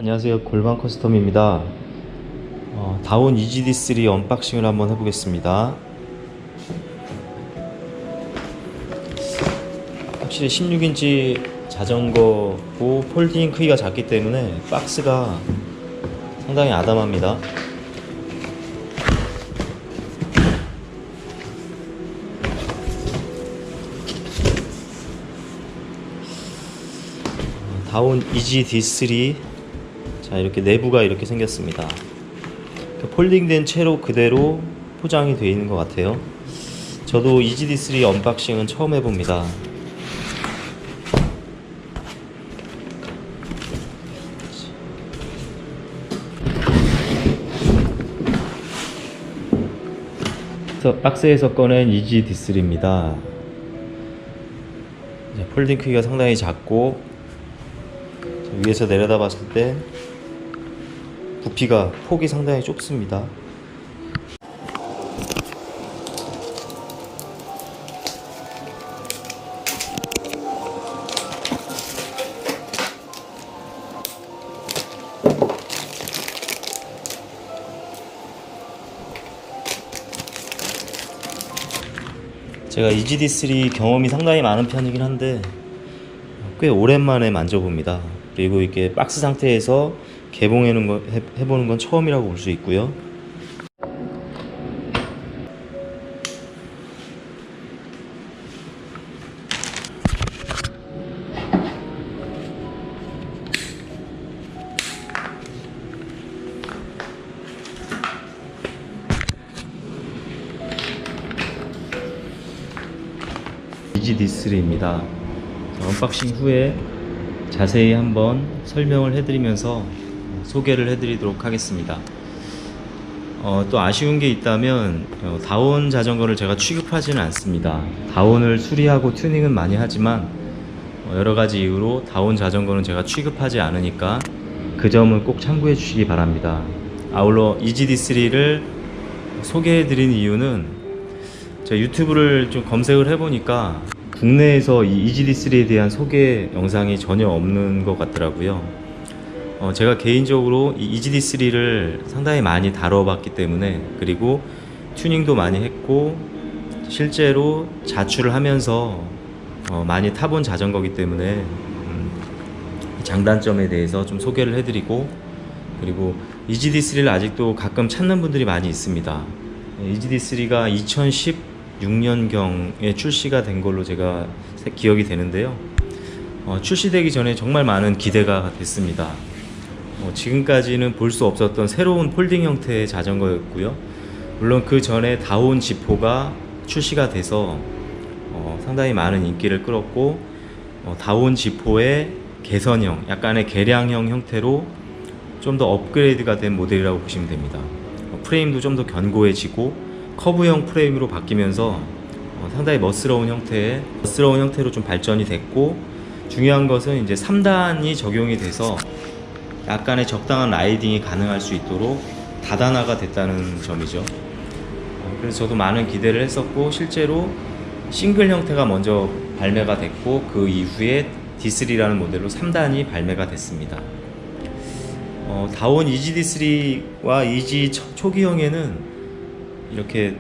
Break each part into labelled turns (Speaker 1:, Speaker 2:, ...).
Speaker 1: 안녕하세요, 골반 커스텀입니다. 다운 EGD3 언박싱을 한번 해보겠습니다. 확실히 16인치 자전거고 폴딩 크기가 작기 때문에 박스가 상당히 아담합니다. 다운 EGD3, 자, 이렇게 내부가 이렇게 생겼습니다. 폴딩된 채로 그대로 포장이 되어 있는 것 같아요. 저도 EGD3 언박싱은 처음 해봅니다. 박스에서 꺼낸 EGD3입니다. 폴딩 크기가 상당히 작고 위에서 내려다 봤을 때 부피가 폭이 상당히 좁습니다. 제가 EGD3 경험이 상당히 많은 편이긴 한데 꽤 오랜만에 만져봅니다. 그리고 이렇게 박스 상태에서 해보는 건 처음이라고 볼 수 있고요. EGD3입니다. 언박싱 후에 자세히 한번 설명을 해드리면서 소개를 해드리도록 하겠습니다. 또 아쉬운 게 있다면 다운 자전거를 제가 취급하지는 않습니다. 다운을 수리하고 튜닝은 많이 하지만 여러가지 이유로 다운 자전거는 제가 취급하지 않으니까 그 점은 꼭 참고해 주시기 바랍니다. 아울러 EGD3를 소개해드린 이유는 제가 유튜브를 좀 검색을 해보니까 국내에서 이 EGD3에 대한 소개 영상이 전혀 없는 것 같더라고요. 제가 개인적으로 이 EGD3를 상당히 많이 다뤄봤기 때문에, 그리고 튜닝도 많이 했고 실제로 자출을 하면서 많이 타본 자전거이기 때문에 장단점에 대해서 좀 소개를 해드리고, 그리고 EGD3를 아직도 가끔 찾는 분들이 많이 있습니다. EGD3가 2016년경에 출시가 된 걸로 제가 기억이 되는데요. 출시되기 전에 정말 많은 기대가 됐습니다. 지금까지는 볼 수 없었던 새로운 폴딩 형태의 자전거였고요. 물론 그 전에 다운 지포가 출시가 돼서 상당히 많은 인기를 끌었고, 다운 지포의 개선형, 약간의 개량형 형태로 좀 더 업그레이드가 된 모델이라고 보시면 됩니다. 프레임도 좀 더 견고해지고 커브형 프레임으로 바뀌면서 상당히 멋스러운 형태로 좀 발전이 됐고, 중요한 것은 이제 3단이 적용이 돼서 약간의 적당한 라이딩이 가능할 수 있도록 다단화가 됐다는 점이죠. 그래서 저도 많은 기대를 했었고, 실제로 싱글 형태가 먼저 발매가 됐고 그 이후에 D3라는 모델로 3단이 발매가 됐습니다. 다운 EGD3와 EG 초기형에는 이렇게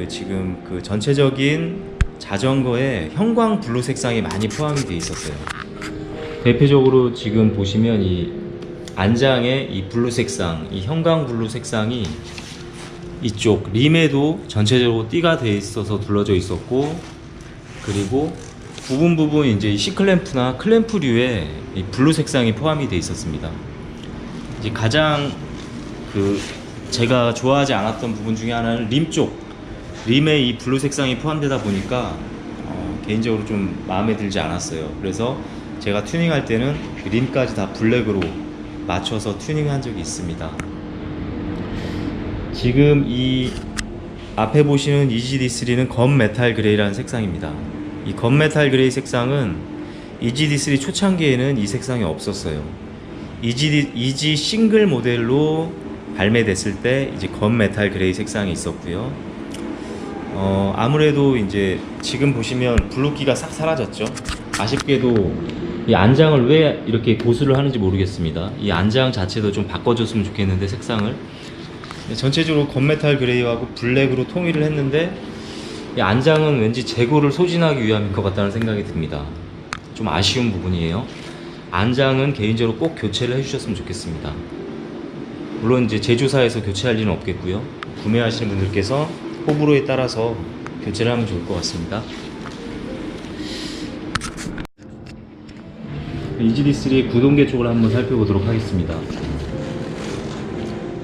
Speaker 1: 지금 전체적인 자전거에 형광 블루 색상이 많이 포함이 되어 있었어요. 대표적으로 지금 보시면 이 안장의 이 블루 색상, 이 형광 블루 색상이 이쪽 림에도 전체적으로 띠가 되어 있어서 둘러져 있었고, 그리고 부분 이제 이 C클램프나 클램프류에 이 블루 색상이 포함이 되어 있었습니다. 이제 가장 제가 좋아하지 않았던 부분 중에 하나는 림 쪽, 림에 이 블루 색상이 포함되다 보니까 개인적으로 좀 마음에 들지 않았어요. 그래서 제가 튜닝할 때는 림까지 다 블랙으로 맞춰서 튜닝한 적이 있습니다. 지금 이 앞에 보시는 EGD3는 건메탈 그레이라는 색상입니다. 이 건메탈 그레이 색상은 EGD3 초창기에는 이 색상이 없었어요. EG 싱글 모델로 발매됐을 때 이제 건메탈 그레이 색상이 있었고요. 아무래도 이제 지금 보시면 블루기가 싹 사라졌죠. 아쉽게도 이 안장을 왜 이렇게 보수를 하는지 모르겠습니다. 이 안장 자체도 좀 바꿔줬으면 좋겠는데, 색상을. 전체적으로 건메탈 그레이하고 블랙으로 통일을 했는데, 이 안장은 왠지 재고를 소진하기 위함일 것 같다는 생각이 듭니다. 좀 아쉬운 부분이에요. 안장은 개인적으로 꼭 교체를 해주셨으면 좋겠습니다. 물론 이제 제조사에서 교체할 일은 없겠고요. 구매하시는 분들께서 호불호에 따라서 교체를 하면 좋을 것 같습니다. EGD3의 구동계 쪽을 한번 살펴보도록 하겠습니다.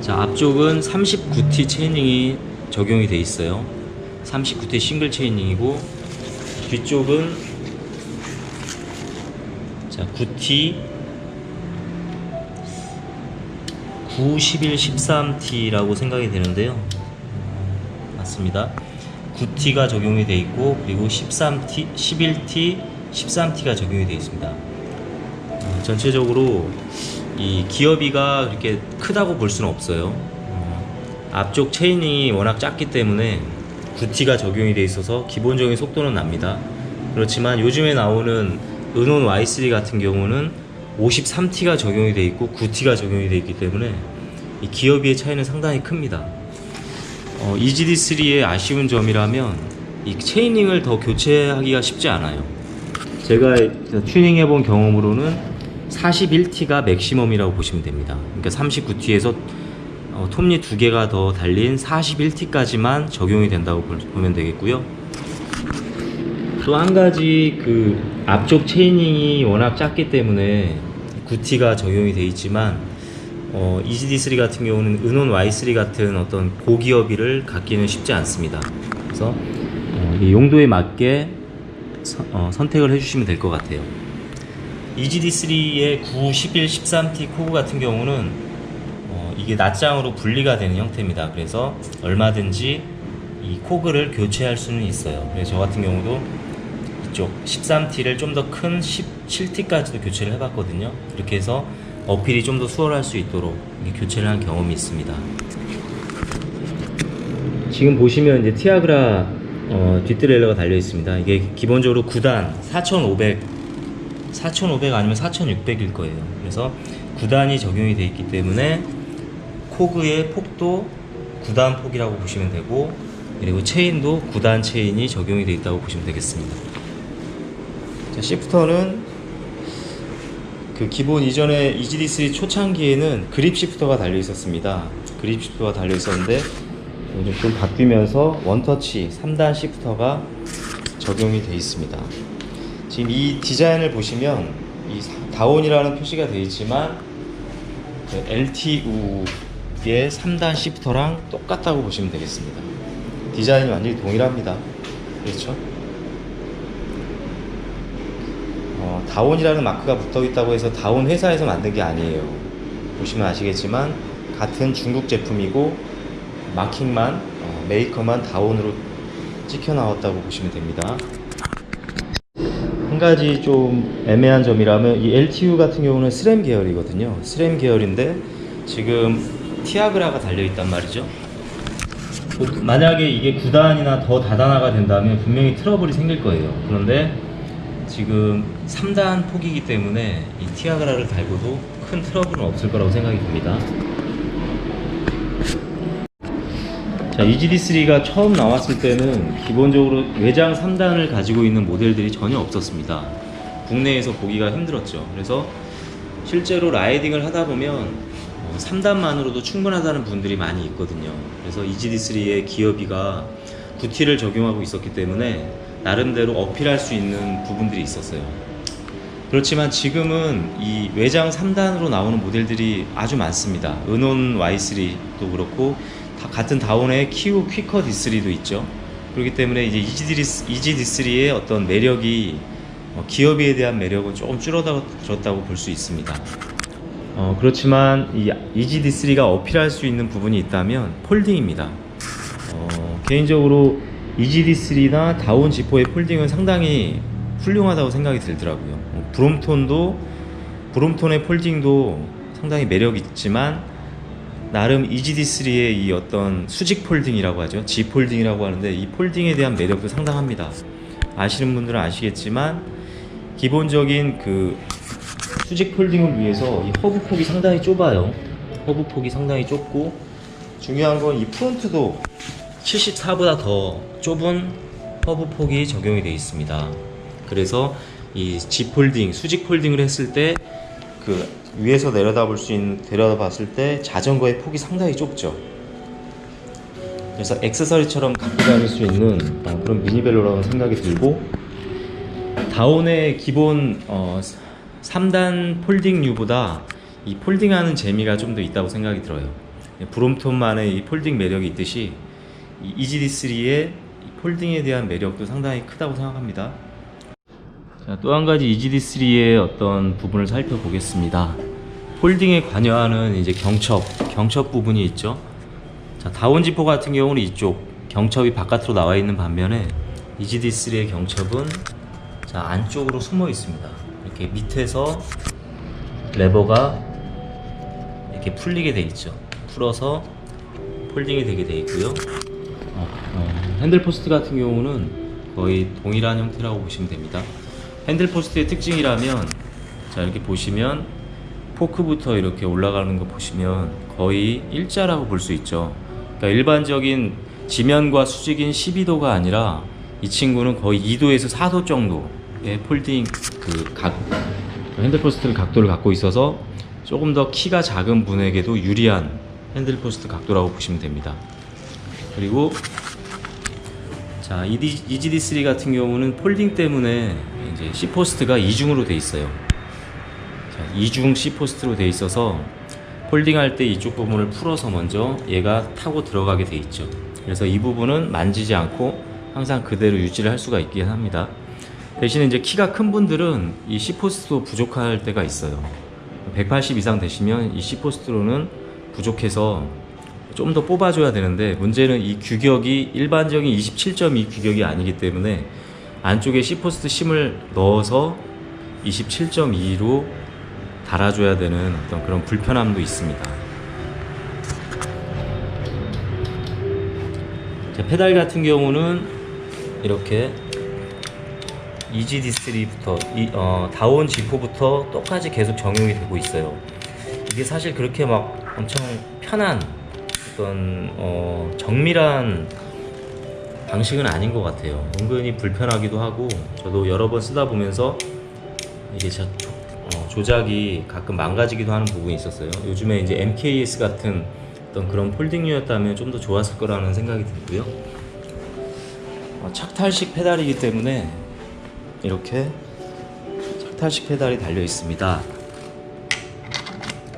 Speaker 1: 자, 앞쪽은 39T 체이닝이 적용이 되어 있어요. 39T 싱글 체이닝이고, 뒤쪽은 자 9T 9, 11, 13T라고 생각이 되는데요. 맞습니다. 9T가 적용이 되어 있고, 그리고 13T, 11T, 13T가 적용이 되어 있습니다. 전체적으로 이 기어비가 그렇게 크다고 볼 수는 없어요. 앞쪽 체이닝이 워낙 작기 때문에 9T가 적용이 되어 있어서 기본적인 속도는 납니다. 그렇지만 요즘에 나오는 은온 Y3 같은 경우는 53T가 적용이 되어 있고 9T가 적용이 되어 있기 때문에 이 기어비의 차이는 상당히 큽니다. EGD3의 아쉬운 점이라면 이 체이닝을 더 교체하기가 쉽지 않아요. 제가 튜닝 해본 경험으로는 41T가 맥시멈이라고 보시면 됩니다. 그러니까 39T에서 톱니 2개가 더 달린 41T까지만 적용이 된다고 보면 되겠고요. 또 한 가지, 그 앞쪽 체이닝이 워낙 작기 때문에 9T가 적용이 되어 있지만, EGD3 같은 경우는 은온 Y3 같은 어떤 고기어비를 갖기는 쉽지 않습니다. 그래서 이 용도에 맞게 선택을 해주시면 될 것 같아요. EGD3의 9, 11, 13T 코그 같은 경우는 이게 낱장으로 분리가 되는 형태입니다. 그래서 얼마든지 이 코그를 교체할 수는 있어요. 그래서 저 같은 경우도 이쪽 13T를 좀 더 큰 17T까지도 교체를 해봤거든요. 이렇게 해서 어필이 좀 더 수월할 수 있도록 교체를 한 경험이 있습니다. 지금 보시면 이제 티아그라 뒷트레일러가 달려 있습니다. 이게 기본적으로 9단 4,500 아니면 4,600일 거예요. 그래서 9단이 적용이 되어 있기 때문에 코그의 폭도 9단 폭이라고 보시면 되고, 그리고 체인도 9단 체인이 적용이 되어 있다고 보시면 되겠습니다. 자, 시프터는 그 기본 이전에 EGD3 초창기에는 그립 시프터가 달려 있었습니다. 그립 시프터가 달려 있었는데 요즘 좀 바뀌면서 원터치 3단 시프터가 적용이 되어 있습니다. 지금 이 디자인을 보시면 이 다온이라는 표시가 되어 있지만 LTU의 3단 시프터랑 똑같다고 보시면 되겠습니다. 디자인이 완전히 동일합니다. 그렇죠? 다온이라는 마크가 붙어 있다고 해서 다온 회사에서 만든 게 아니에요. 보시면 아시겠지만 같은 중국 제품이고 마킹만 메이커만 다온으로 찍혀 나왔다고 보시면 됩니다. 한 가지 좀 애매한 점이라면 이 LTU 같은 경우는 스램 계열이거든요. 스램 계열인데 지금 티아그라가 달려 있단 말이죠. 만약에 이게 9단이나 더 다단화가 된다면 분명히 트러블이 생길 거예요. 그런데 지금 3단 폭이기 때문에 이 티아그라를 달고도 큰 트러블은 없을 거라고 생각이 듭니다. 자, EGD3가 처음 나왔을 때는 기본적으로 외장 3단을 가지고 있는 모델들이 전혀 없었습니다. 국내에서 보기가 힘들었죠. 그래서 실제로 라이딩을 하다 보면 3단만으로도 충분하다는 분들이 많이 있거든요. 그래서 EGD3의 기어비가 9T를 적용하고 있었기 때문에 나름대로 어필할 수 있는 부분들이 있었어요. 그렇지만 지금은 이 외장 3단으로 나오는 모델들이 아주 많습니다. 은온 Y3도 그렇고 같은 다온의 키우 퀴커 D3도 있죠. 그렇기 때문에 이제 EGD3의 어떤 매력이 기어비에 대한 매력은 조금 줄어들었다고 볼 수 있습니다. 그렇지만 이 EGD3가 어필할 수 있는 부분이 있다면 폴딩입니다. 개인적으로 EGD3나 다온 G4의 폴딩은 상당히 훌륭하다고 생각이 들더라고요. 브롬톤의 폴딩도 상당히 매력이 있지만 나름 EGD3의 이 어떤 수직 폴딩이라고 하죠. G 폴딩이라고 하는데 이 폴딩에 대한 매력도 상당합니다. 아시는 분들은 아시겠지만 기본적인 그 수직 폴딩을 위해서 이 허브 폭이 상당히 좁아요. 허브 폭이 상당히 좁고, 중요한 건 이 프론트도 74보다 더 좁은 허브 폭이 적용이 되어 있습니다. 그래서 이 G 폴딩, 수직 폴딩을 했을 때 그 위에서 내려다봤을 때 자전거의 폭이 상당히 좁죠. 그래서 액세서리처럼 갖고 다닐 수 있는 그런 미니벨로라는 생각이 들고, 다운의 기본 3단 폴딩류보다 이 폴딩하는 재미가 좀 더 있다고 생각이 들어요. 브롬톤만의 이 폴딩 매력이 있듯이 이 EGD3의 폴딩에 대한 매력도 상당히 크다고 생각합니다. 또 한 가지 EGD3의 어떤 부분을 살펴보겠습니다. 폴딩에 관여하는 이제 경첩 부분이 있죠. 자, 다운 지포 같은 경우는 이쪽 경첩이 바깥으로 나와 있는 반면에 EGD3의 경첩은 자, 안쪽으로 숨어 있습니다. 이렇게 밑에서 레버가 이렇게 풀리게 돼 있죠. 풀어서 폴딩이 되게 돼 있고요. 핸들 포스트 같은 경우는 거의 동일한 형태라고 보시면 됩니다. 핸들 포스트의 특징이라면, 자, 이렇게 보시면 포크부터 이렇게 올라가는 거 보시면 거의 일자라고 볼 수 있죠. 그러니까 일반적인 지면과 수직인 12도가 아니라 이 친구는 거의 2도에서 4도 정도의 폴딩 핸들 포스트 각도를 갖고 있어서 조금 더 키가 작은 분에게도 유리한 핸들 포스트 각도라고 보시면 됩니다. 그리고 자, EGD3 같은 경우는 폴딩 때문에 이제 C포스트가 이중으로 돼 있어요. 자, 이중 C포스트로 돼 있어서 폴딩할 때 이쪽 부분을 풀어서 먼저 얘가 타고 들어가게 돼 있죠. 그래서 이 부분은 만지지 않고 항상 그대로 유지를 할 수가 있긴 합니다. 대신에 이제 키가 큰 분들은 이 C포스트도 부족할 때가 있어요. 180 이상 되시면 이 C포스트로는 부족해서 좀 더 뽑아줘야 되는데, 문제는 이 규격이 일반적인 27.2 규격이 아니기 때문에 안쪽에 C포스트 심을 넣어서 27.2로 달아줘야 되는 어떤 그런 불편함도 있습니다. 자, 페달 같은 경우는 이렇게 EGD3부터 다운 G4부터 똑같이 계속 적용이 되고 있어요. 이게 사실 그렇게 막 엄청 편한 어떤 정밀한 방식은 아닌 것 같아요. 은근히 불편하기도 하고, 저도 여러 번 쓰다 보면서 이게 조작이 가끔 망가지기도 하는 부분이 있었어요. 요즘에 이제 MKS 같은 어떤 그런 폴딩류였다면 좀 더 좋았을 거라는 생각이 들고요. 착탈식 페달이기 때문에 이렇게 착탈식 페달이 달려 있습니다.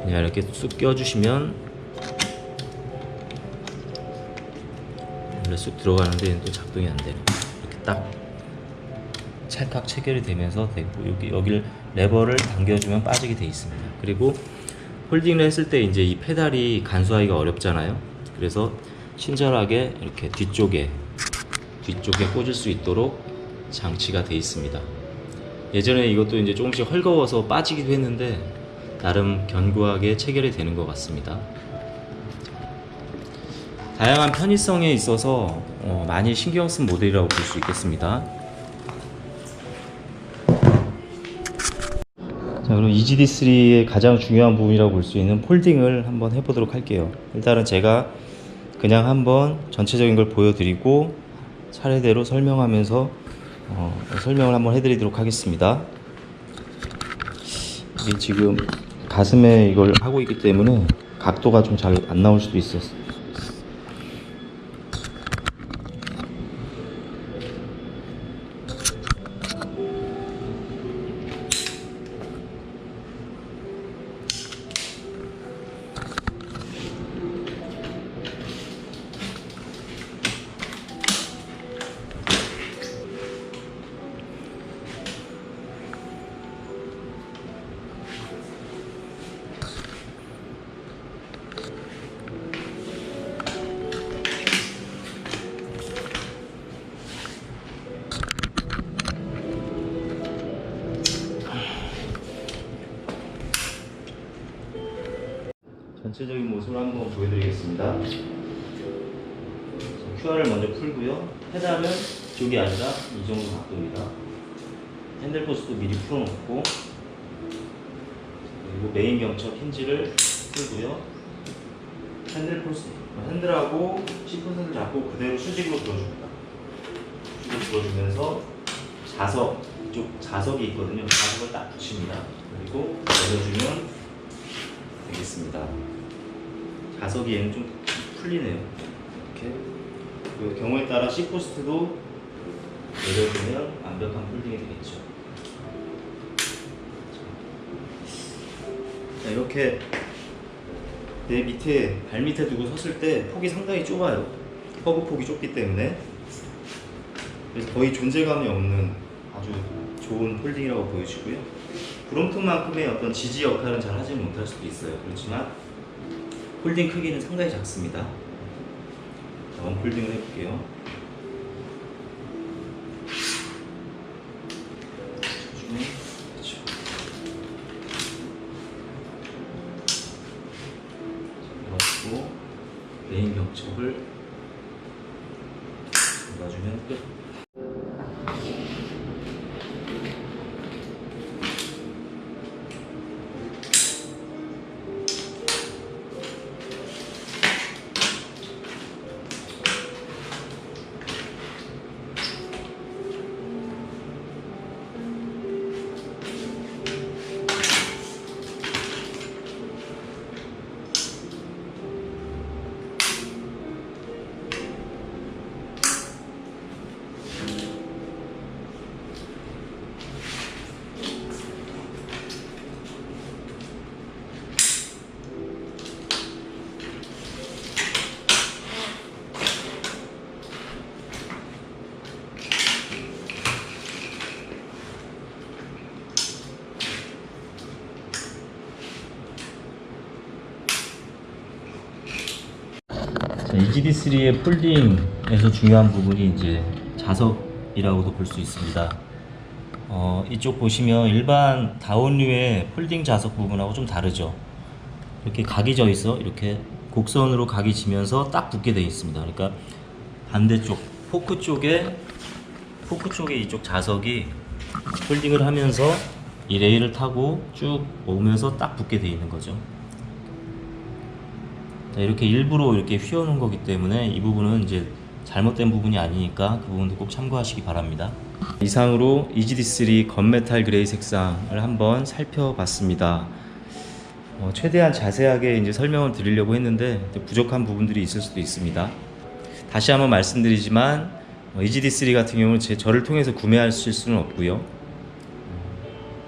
Speaker 1: 그냥 이렇게 쑥 껴주시면 원래 쑥 들어가는데 또 작동이 안 되네. 이렇게 딱 찰칵 체결이 되면서 되고, 여기를 레버를 당겨주면 빠지게 돼 있습니다. 그리고 폴딩을 했을 때 이제 이 페달이 간수하기가 어렵잖아요. 그래서 친절하게 이렇게 뒤쪽에 꽂을 수 있도록 장치가 돼 있습니다. 예전에 이것도 이제 조금씩 헐거워서 빠지기도 했는데 나름 견고하게 체결이 되는 것 같습니다. 다양한 편의성에 있어서 많이 신경 쓴 모델이라고 볼 수 있겠습니다. 자, 그럼 EGD3의 가장 중요한 부분이라고 볼 수 있는 폴딩을 한번 해보도록 할게요. 일단은 제가 그냥 한번 전체적인 걸 보여드리고 차례대로 설명하면서 설명을 한번 해드리도록 하겠습니다. 이게 지금 가슴에 이걸 하고 있기 때문에 각도가 좀 잘 안 나올 수도 있었어요. 전체적인 모습을 한번 보여드리겠습니다. QR을 먼저 풀고요. 페달은 이쪽이 아니라 이 정도 각도입니다. 핸들 포스도 미리 풀어놓고 그리고 메인 경첩 힌지를 풀고요. 핸들하고 시프트를 잡고 그대로 수직으로 들어줍니다. 수직으로 들어주면서 자석, 이쪽 자석이 있거든요. 자석을 딱 붙입니다. 그리고 내려주면 되겠습니다. 자석이 얘는 좀 풀리네요. 이렇게. 그 경우에 따라 C포스트도 내려주면 완벽한 폴딩이 되겠죠. 자, 이렇게 내 밑에, 발 밑에 두고 섰을 때 폭이 상당히 좁아요. 허브 폭이 좁기 때문에. 그래서 거의 존재감이 없는 아주 좋은 폴딩이라고 보여지고요. 브롬톤만큼의 어떤 지지 역할은 잘 하지 못할 수도 있어요. 그렇지만 폴딩 크기는 상당히 작습니다. 자, 원폴딩을 해볼게요. 그렇죠. 그리고 메인 경첩을 잡아주면 끝. EGD3의 폴딩에서 중요한 부분이 이제 자석이라고도 볼 수 있습니다. 이쪽 보시면 일반 다운류의 폴딩 자석 부분하고 좀 다르죠. 이렇게 각이 져 있어 이렇게 곡선으로 각이 지면서 딱 붙게 되어 있습니다. 그러니까 반대쪽 포크 쪽에 이쪽 자석이 폴딩을 하면서 이 레일을 타고 쭉 오면서 딱 붙게 되어 있는 거죠. 자, 이렇게 일부러 이렇게 휘어놓은 거기 때문에 이 부분은 이제 잘못된 부분이 아니니까 그 부분도 꼭 참고하시기 바랍니다. 이상으로 EGD3 건메탈 그레이 색상을 한번 살펴봤습니다. 최대한 자세하게 이제 설명을 드리려고 했는데 부족한 부분들이 있을 수도 있습니다. 다시 한번 말씀드리지만 EGD3 같은 경우는 저를 통해서 구매하실 수는 없고요.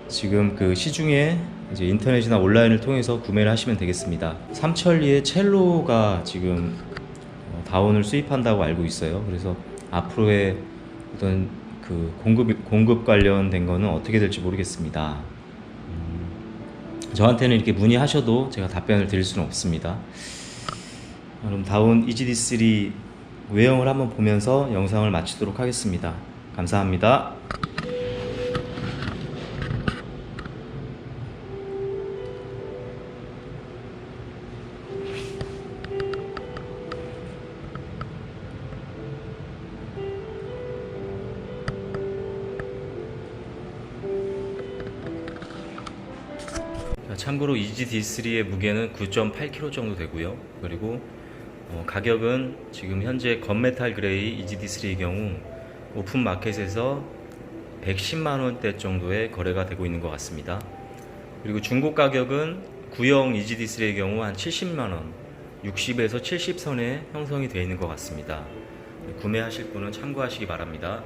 Speaker 1: 지금 그 시중에 이제 인터넷이나 온라인을 통해서 구매를 하시면 되겠습니다. 삼천리에 첼로가 지금 다운을 수입한다고 알고 있어요. 그래서 앞으로의 어떤 그 공급 관련된 거는 어떻게 될지 모르겠습니다. 저한테는 이렇게 문의하셔도 제가 답변을 드릴 수는 없습니다. 그럼 다운 EGD3 외형을 한번 보면서 영상을 마치도록 하겠습니다. 감사합니다. 참고로 EGD3의 무게는 9.8kg 정도 되고요. 그리고 가격은 지금 현재 건메탈 그레이 EGD3의 경우 오픈 마켓에서 110만원대 정도의 거래가 되고 있는 것 같습니다. 그리고 중고 가격은 구형 EGD3의 경우 한 70만원, 60에서 70선에 형성이 되어 있는 것 같습니다. 구매하실 분은 참고하시기 바랍니다.